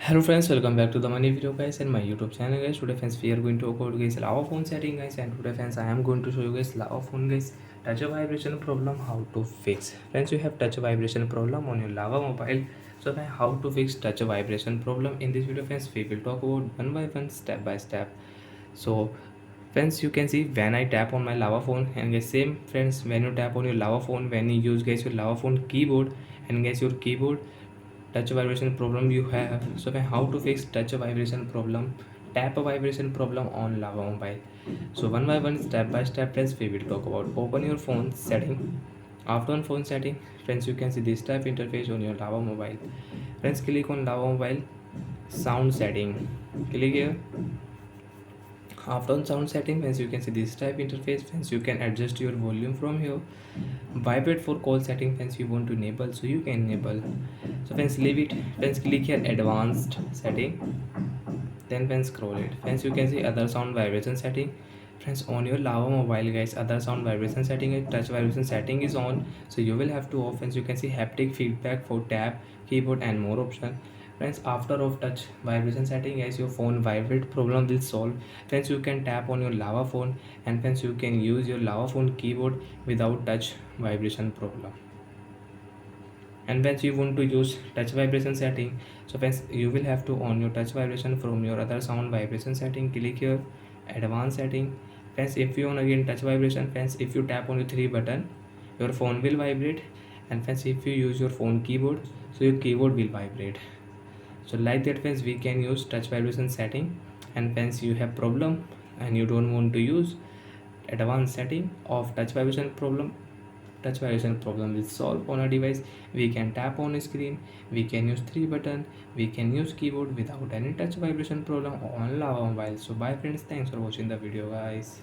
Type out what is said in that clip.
Hello friends, welcome back to the money video guys and my YouTube channel guys. Today friends we are going to talk about guys lava phone setting guys, and today friends I am going to show you guys lava phone guys touch vibration problem how to fix. Friends, you have touch vibration problem on your lava mobile. So friends, how to fix touch vibration problem in this video friends we will talk about one by one, step by step. So friends, you can see when I tap on my lava phone, and guys same friends, when you tap on your lava phone, when you use guys your lava phone keyboard, and guys your keyboard touch vibration problem you have. So how to fix touch vibration problem, tap a vibration problem on lava mobile. So one by one, step by step friends we will talk about. Open your phone setting. After on phone setting friends, you can see this type interface on your lava mobile. Friends, click on lava mobile sound setting, click here. After on sound setting friends, you can see this type interface. Friends, you can adjust your volume from here. Vibrate for call setting friends, you want to enable, so you can enable. So friends, leave it. Friends, click here advanced setting, then friends scroll it. Friends, you can see other sound vibration setting. Friends, on your lava mobile guys, other sound vibration setting is touch vibration setting is on, so you will have to off. Friends, you can see haptic feedback for tap, keyboard and more option. Friends, after of touch vibration setting guys, your phone vibrate problem will solve. Friends, you can tap on your lava phone, and friends you can use your lava phone keyboard without touch vibration problem. And when you want to use touch vibration setting, so friends you will have to on your touch vibration from your other sound vibration setting. Click here advanced setting. Friends, if you on again touch vibration, friends if you tap on your three button, your phone will vibrate. And friends, if you use your phone keyboard, so your keyboard will vibrate. So like that friends, we can use touch vibration setting. And friends, you have problem and you don't want to use advanced setting of touch vibration problem will solve on a device. We can tap on a screen, we can use three button, we can use keyboard without any touch vibration problem on lava mobile. So bye friends, thanks for watching the video guys.